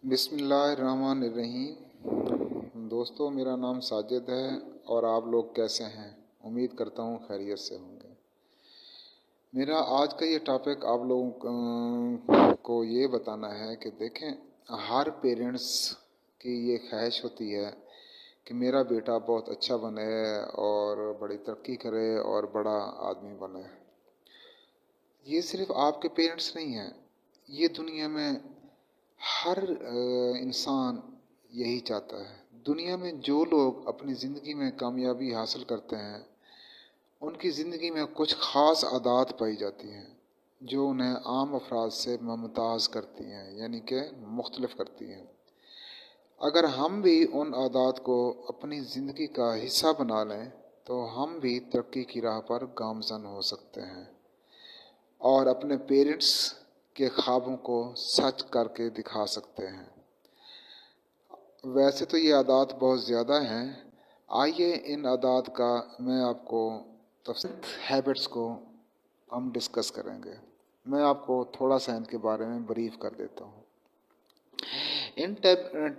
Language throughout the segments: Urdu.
بسم اللہ الرحمن الرحیم۔ دوستو، میرا نام ساجد ہے اور آپ لوگ کیسے ہیں؟ امید کرتا ہوں خیریت سے ہوں گے۔ میرا آج کا یہ ٹاپک آپ لوگوں کو یہ بتانا ہے کہ دیکھیں، ہر پیرنٹس کی یہ خواہش ہوتی ہے کہ میرا بیٹا بہت اچھا بنے اور بڑی ترقی کرے اور بڑا آدمی بنے۔ یہ صرف آپ کے پیرنٹس نہیں ہیں، یہ دنیا میں ہر انسان یہی چاہتا ہے۔ دنیا میں جو لوگ اپنی زندگی میں کامیابی حاصل کرتے ہیں، ان کی زندگی میں کچھ خاص عادات پائی جاتی ہیں جو انہیں عام افراد سے ممتاز کرتی ہیں، یعنی کہ مختلف کرتی ہیں۔ اگر ہم بھی ان عادات کو اپنی زندگی کا حصہ بنا لیں تو ہم بھی ترقی کی راہ پر گامزن ہو سکتے ہیں اور اپنے پیرنٹس کے خوابوں کو سچ کر کے دکھا سکتے ہیں۔ ویسے تو یہ عادات بہت زیادہ ہیں، آئیے ان عادات کا میں آپ کو ہیبٹس کو ہم ڈسکس کریں گے۔ میں آپ کو تھوڑا سا ان کے بارے میں بریف کر دیتا ہوں۔ ان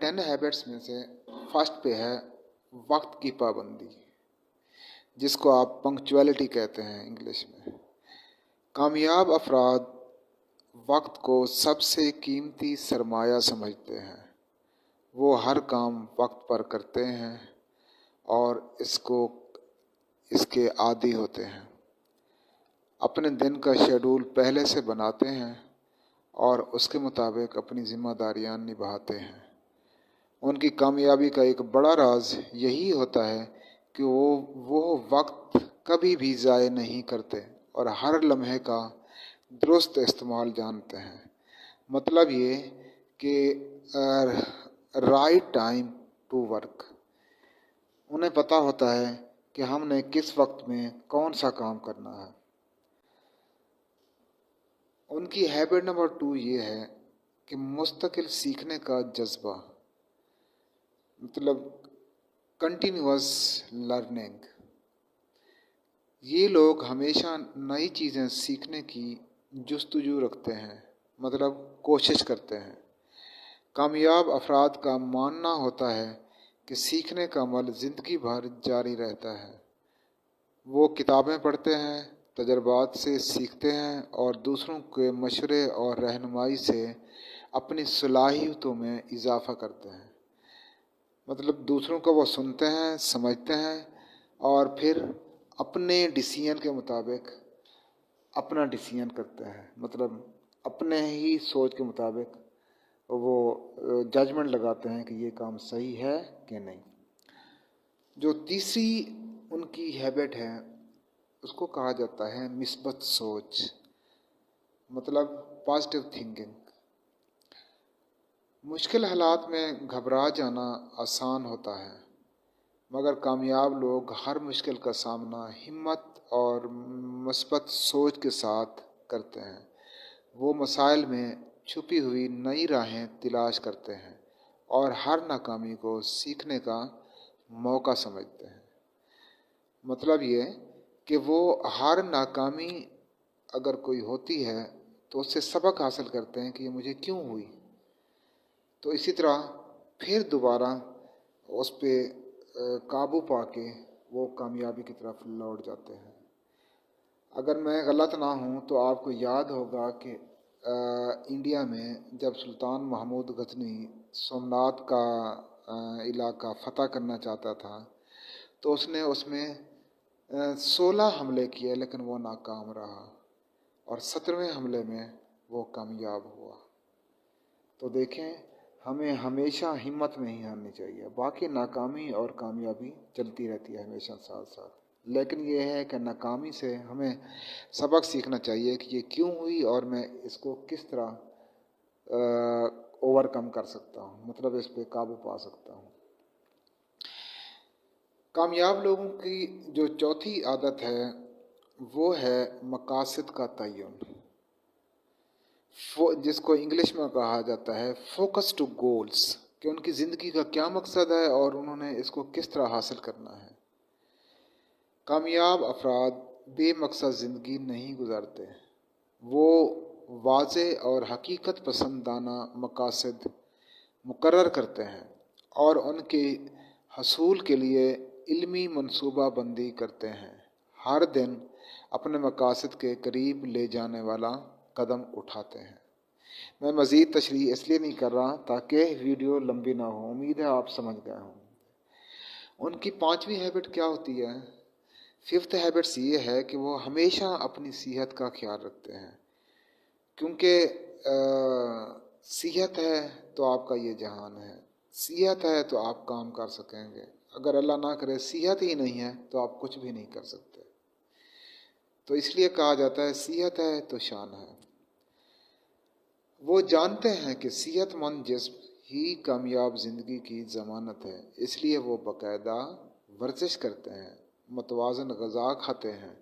10 ہیبٹس میں سے فرسٹ پہ ہے وقت کی پابندی، جس کو آپ پنکچویلٹی کہتے ہیں انگلش میں۔ کامیاب افراد وقت کو سب سے قیمتی سرمایہ سمجھتے ہیں۔ وہ ہر کام وقت پر کرتے ہیں اور اس کے عادی ہوتے ہیں۔ اپنے دن کا شیڈول پہلے سے بناتے ہیں اور اس کے مطابق اپنی ذمہ داریاں نبھاتے ہیں۔ ان کی کامیابی کا ایک بڑا راز یہی ہوتا ہے کہ وہ وقت کبھی بھی ضائع نہیں کرتے اور ہر لمحے کا درست استعمال جانتے ہیں۔ مطلب یہ کہ رائٹ ٹائم ٹو ورک، انہیں پتہ ہوتا ہے کہ ہم نے کس وقت میں کون سا کام کرنا ہے۔ ان کی ہیبٹ نمبر 2 یہ ہے کہ مستقل سیکھنے کا جذبہ، مطلب کنٹینیوس لرننگ۔ یہ لوگ ہمیشہ نئی چیزیں سیکھنے کی جستجو رکھتے ہیں، مطلب کوشش کرتے ہیں۔ کامیاب افراد کا ماننا ہوتا ہے کہ سیکھنے کا عمل زندگی بھر جاری رہتا ہے۔ وہ کتابیں پڑھتے ہیں، تجربات سے سیکھتے ہیں اور دوسروں کے مشورے اور رہنمائی سے اپنی صلاحیتوں میں اضافہ کرتے ہیں۔ مطلب دوسروں کو وہ سنتے ہیں، سمجھتے ہیں اور پھر اپنے ڈیسیژن کے مطابق اپنا ڈیسیژن کرتے ہیں۔ مطلب اپنے ہی سوچ کے مطابق وہ ججمنٹ لگاتے ہیں کہ یہ کام صحیح ہے کہ نہیں۔ جو تیسری ان کی ہیبٹ ہے اس کو کہا جاتا ہے مثبت سوچ، مطلب پازیٹیو تھنکنگ۔ مشکل حالات میں گھبرا جانا آسان ہوتا ہے، مگر کامیاب لوگ ہر مشکل کا سامنا ہمت اور مثبت سوچ کے ساتھ کرتے ہیں۔ وہ مسائل میں چھپی ہوئی نئی راہیں تلاش کرتے ہیں اور ہر ناکامی کو سیکھنے کا موقع سمجھتے ہیں۔ مطلب یہ کہ وہ ہر ناکامی اگر کوئی ہوتی ہے تو اس سے سبق حاصل کرتے ہیں کہ یہ مجھے کیوں ہوئی، تو اسی طرح پھر دوبارہ اس پہ قابو پا کے وہ کامیابی کی طرف لوٹ جاتے ہیں۔ اگر میں غلط نہ ہوں تو آپ کو یاد ہوگا کہ انڈیا میں جب سلطان محمود غزنی سومناتھ کا علاقہ فتح کرنا چاہتا تھا تو اس نے اس میں 16 حملے کیے، لیکن وہ ناکام رہا اور 17ویں حملے میں وہ کامیاب ہوا۔ تو دیکھیں، ہمیں ہمیشہ ہمت نہیں ہارنی چاہیے۔ باقی ناکامی اور کامیابی چلتی رہتی ہے ہمیشہ ساتھ ساتھ، لیکن یہ ہے کہ ناکامی سے ہمیں سبق سیکھنا چاہیے کہ یہ کیوں ہوئی اور میں اس کو کس طرح اوور کم کر سکتا ہوں، مطلب اس پہ قابو پا سکتا ہوں۔ کامیاب لوگوں کی جو چوتھی عادت ہے وہ ہے مقاصد کا تعین، جس کو انگلش میں کہا جاتا ہے فوکس ٹو گولز، کہ ان کی زندگی کا کیا مقصد ہے اور انہوں نے اس کو کس طرح حاصل کرنا ہے۔ کامیاب افراد بے مقصد زندگی نہیں گزارتے، وہ واضح اور حقیقت پسندانہ مقاصد مقرر کرتے ہیں اور ان کے حصول کے لیے علمی منصوبہ بندی کرتے ہیں، ہر دن اپنے مقاصد کے قریب لے جانے والا قدم اٹھاتے ہیں۔ میں مزید تشریح اس لیے نہیں کر رہا تاکہ ویڈیو لمبی نہ ہو، امید ہے آپ سمجھ گئے ہوں۔ ان کی 5ویں ہیبٹ کیا ہوتی ہے؟ 5th ہیبٹس یہ ہے کہ وہ ہمیشہ اپنی صحت کا خیال رکھتے ہیں، کیونکہ صحت ہے تو آپ کا یہ جہان ہے، صحت ہے تو آپ کام کر سکیں گے، اگر اللہ نہ کرے صحت ہی نہیں ہے تو آپ کچھ بھی نہیں کر سکتے۔ تو اس لیے کہا جاتا ہے صحت ہے تو شان ہے۔ وہ جانتے ہیں کہ صحت مند جسم ہی کامیاب زندگی کی ضمانت ہے، اس لیے وہ باقاعدہ ورزش کرتے ہیں، متوازن غذا کھاتے ہیں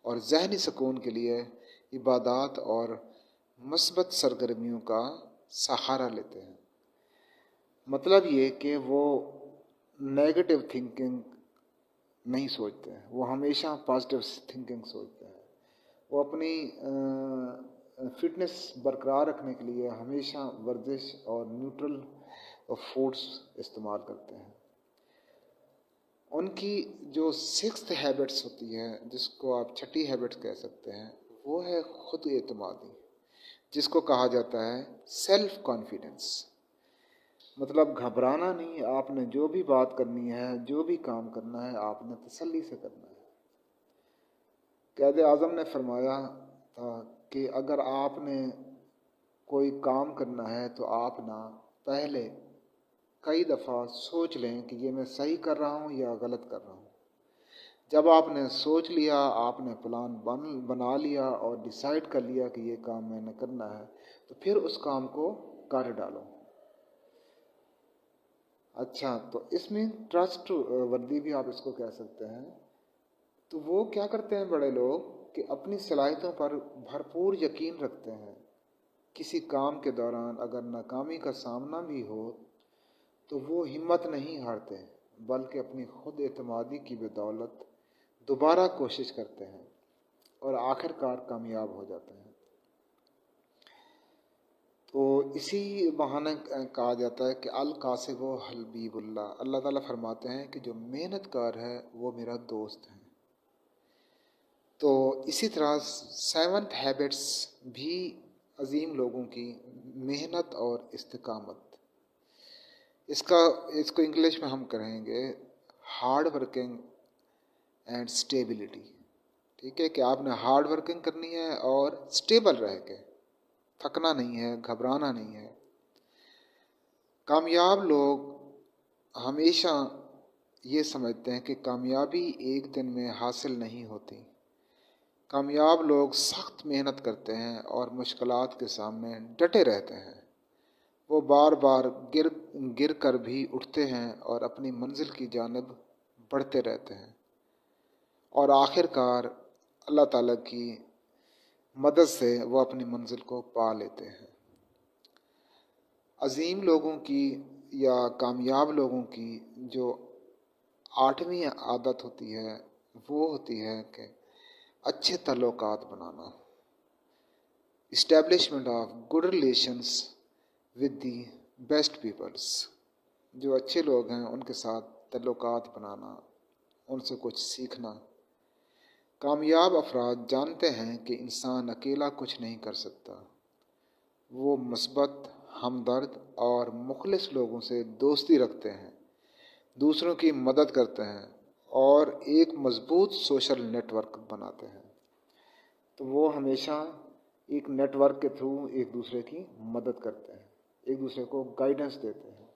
اور ذہنی سکون کے لیے عبادات اور مثبت سرگرمیوں کا سہارا لیتے ہیں۔ مطلب یہ کہ وہ نیگیٹو تھنکنگ نہیں سوچتے ہیں، وہ ہمیشہ پازیٹیو تھنکنگ سوچتے ہیں۔ وہ اپنی فٹنس برقرار رکھنے کے لیے ہمیشہ ورزش اور نیوٹرل فوڈس استعمال کرتے ہیں۔ ان کی جو 6th ہیبٹس ہوتی ہے، جس کو آپ 6ٹھی ہیبٹ کہہ سکتے ہیں، وہ ہے خود اعتمادی، جس کو کہا جاتا ہے سیلف کانفیڈنس۔ مطلب گھبرانا نہیں، آپ نے جو بھی بات کرنی ہے، جو بھی کام کرنا ہے، آپ نے تسلی سے کرنا ہے۔ قائد اعظم نے فرمایا تھا کہ اگر آپ نے کوئی کام کرنا ہے تو آپ نہ پہلے کئی دفعہ سوچ لیں کہ یہ میں صحیح کر رہا ہوں یا غلط کر رہا ہوں۔ جب آپ نے سوچ لیا، آپ نے پلان بنا لیا اور ڈیسائیڈ کر لیا کہ یہ کام میں نے کرنا ہے، تو پھر اس کام کو کر ڈالو۔ اچھا، تو اس میں ٹرسٹ وردی بھی آپ اس کو کہہ سکتے ہیں۔ تو وہ کیا کرتے ہیں بڑے لوگ کہ اپنی صلاحیتوں پر بھرپور یقین رکھتے ہیں۔ کسی کام کے دوران اگر ناکامی کا سامنا بھی ہو تو وہ ہمت نہیں ہارتے، بلکہ اپنی خود اعتمادی کی بدولت دوبارہ کوشش کرتے ہیں اور آخر کار کامیاب ہو جاتے ہیں۔ تو اسی بہانے کہا جاتا ہے کہ القاسب و حبیب اللہ، اللہ تعالیٰ فرماتے ہیں کہ جو محنت کار ہے وہ میرا دوست ہے۔ تو اسی طرح 7th ہیبٹس بھی عظیم لوگوں کی محنت اور استقامت، اس کو انگلش میں ہم کہیں گے ہارڈ ورکنگ اینڈ اسٹیبلٹی۔ ٹھیک ہے کہ آپ نے ہارڈ ورکنگ کرنی ہے اور اسٹیبل رہ کے، تھکنا نہیں ہے، گھبرانا نہیں ہے۔ کامیاب لوگ ہمیشہ یہ سمجھتے ہیں کہ کامیابی ایک دن میں حاصل نہیں ہوتی۔ کامیاب لوگ سخت محنت کرتے ہیں اور مشکلات کے سامنے ڈٹے رہتے ہیں۔ وہ بار بار گر کر بھی اٹھتے ہیں اور اپنی منزل کی جانب بڑھتے رہتے ہیں، اور آخر کار اللہ تعالیٰ کی مدد سے وہ اپنی منزل کو پا لیتے ہیں۔ عظیم لوگوں کی یا کامیاب لوگوں کی جو 8ویں عادت ہوتی ہے وہ ہوتی ہے کہ اچھے تعلقات بنانا، establishment of good relations with the best peoples. جو اچھے لوگ ہیں ان کے ساتھ تعلقات بنانا، ان سے کچھ سیکھنا۔ کامیاب افراد جانتے ہیں کہ انسان اکیلا کچھ نہیں کر سکتا۔ وہ مثبت، ہمدرد اور مخلص لوگوں سے دوستی رکھتے ہیں، دوسروں کی مدد کرتے ہیں اور ایک مضبوط سوشل نیٹ ورک بناتے ہیں۔ تو وہ ہمیشہ ایک نیٹ ورک کے تھرو ایک دوسرے کی مدد کرتے ہیں، ایک دوسرے کو گائیڈنس دیتے ہیں۔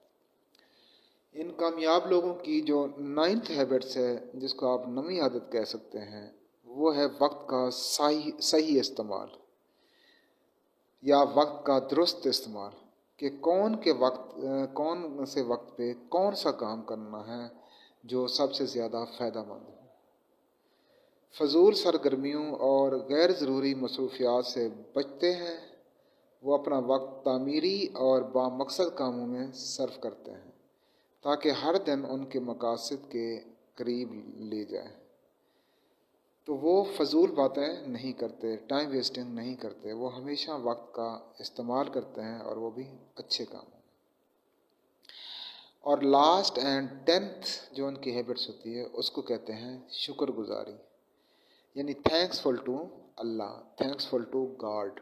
ان کامیاب لوگوں کی جو 9th ہیبٹس ہے، جس کو آپ 9ویں عادت کہہ سکتے ہیں، وہ ہے وقت کا صحیح استعمال یا وقت کا درست استعمال، کہ کون سے وقت پہ کون سا کام کرنا ہے جو سب سے زیادہ فائدہ مند ہو۔ فضول سرگرمیوں اور غیر ضروری مصروفیات سے بچتے ہیں۔ وہ اپنا وقت تعمیری اور بامقصد کاموں میں صرف کرتے ہیں تاکہ ہر دن ان کے مقاصد کے قریب لے جائے۔ تو وہ فضول باتیں نہیں کرتے، ٹائم ویسٹنگ نہیں کرتے، وہ ہمیشہ وقت کا استعمال کرتے ہیں اور وہ بھی اچھے کاموں۔ اور لاسٹ اینڈ 10th جو ان کی ہیبٹس ہوتی ہے اس کو کہتے ہیں شکر گزاری، یعنی تھینکس فل ٹو اللہ، تھینکس فل ٹو گاڈ۔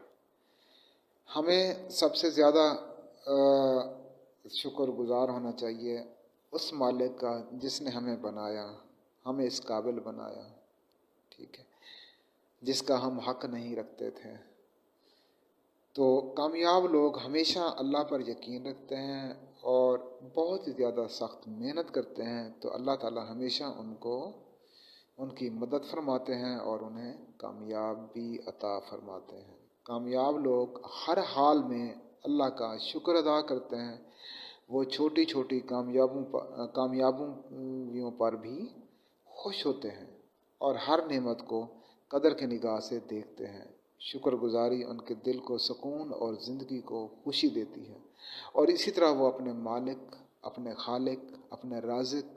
ہمیں سب سے زیادہ شکر گزار ہونا چاہیے اس مالک کا جس نے ہمیں بنایا، ہمیں اس قابل بنایا، ٹھیک ہے، جس کا ہم حق نہیں رکھتے تھے۔ تو کامیاب لوگ ہمیشہ اللہ پر یقین رکھتے ہیں اور بہت ہی زیادہ سخت محنت کرتے ہیں، تو اللہ تعالیٰ ہمیشہ ان کو ان کی مدد فرماتے ہیں اور انہیں کامیابی عطا فرماتے ہیں۔ کامیاب لوگ ہر حال میں اللہ کا شکر ادا کرتے ہیں، وہ چھوٹی چھوٹی کامیابیوں پر بھی خوش ہوتے ہیں اور ہر نعمت کو قدر کی نگاہ سے دیکھتے ہیں۔ شکر گزاری ان کے دل کو سکون اور زندگی کو خوشی دیتی ہے، اور اسی طرح وہ اپنے مالک، اپنے خالق، اپنے رازق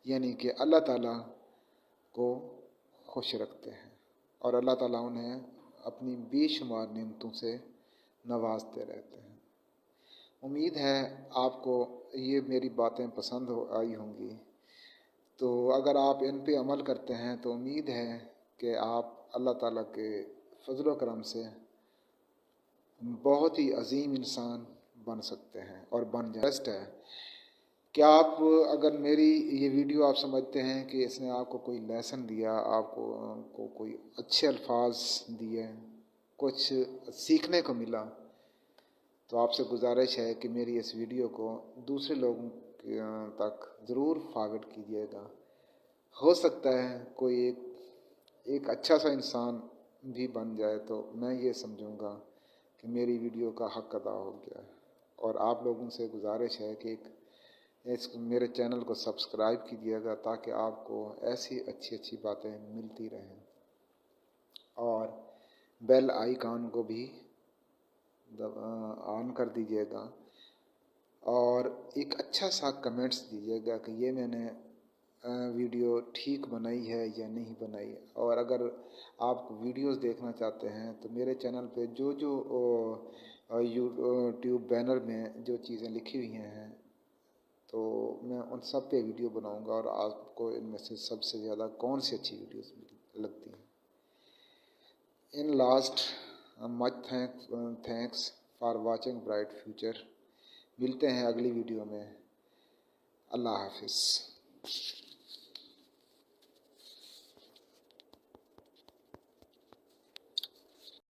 یعنی کہ اللہ تعالیٰ کو خوش رکھتے ہیں، اور اللہ تعالیٰ انہیں اپنی بے شمار نعمتوں سے نوازتے رہتے ہیں۔ امید ہے آپ کو یہ میری باتیں پسند آئی ہوں گی، تو اگر آپ ان پہ عمل کرتے ہیں تو امید ہے کہ آپ اللہ تعالیٰ کے فضل و کرم سے بہت ہی عظیم انسان بن سکتے ہیں اور بن جائیں۔ بیسٹ ہے کہ آپ اگر میری یہ ویڈیو آپ سمجھتے ہیں کہ اس نے آپ کو کوئی لیسن دیا، آپ کو کوئی اچھے الفاظ دیے، کچھ سیکھنے کو ملا، تو آپ سے گزارش ہے کہ میری اس ویڈیو کو دوسرے لوگوں تک ضرور فارورڈ کیجیے گا۔ ہو سکتا ہے کوئی ایک اچھا سا انسان بھی بن جائے تو میں یہ سمجھوں گا کہ میری ویڈیو کا حق ادا ہو گیا ہے۔ اور آپ لوگوں سے گزارش ہے کہ میرے چینل کو سبسکرائب کیجیے گا تاکہ آپ کو ایسی اچھی اچھی باتیں ملتی رہیں، اور بیل آئیکن کو بھی آن کر دیجیے گا، اور ایک اچھا سا کمنٹس دیجیے گا کہ یہ میں نے ویڈیو ٹھیک بنائی ہے یا نہیں بنائی۔ اور اگر آپ ویڈیوز دیکھنا چاہتے ہیں تو میرے چینل پہ جو یوٹیوب بینر میں جو چیزیں لکھی ہوئی ہیں تو میں ان سب پہ ویڈیو بناؤں گا، اور آپ کو ان میں سے سب سے زیادہ کون سی اچھی ویڈیوز لگتی ہیں۔ In last much thanks for watching bright future. ملتے ہیں اگلی ویڈیو میں۔ اللہ حافظ۔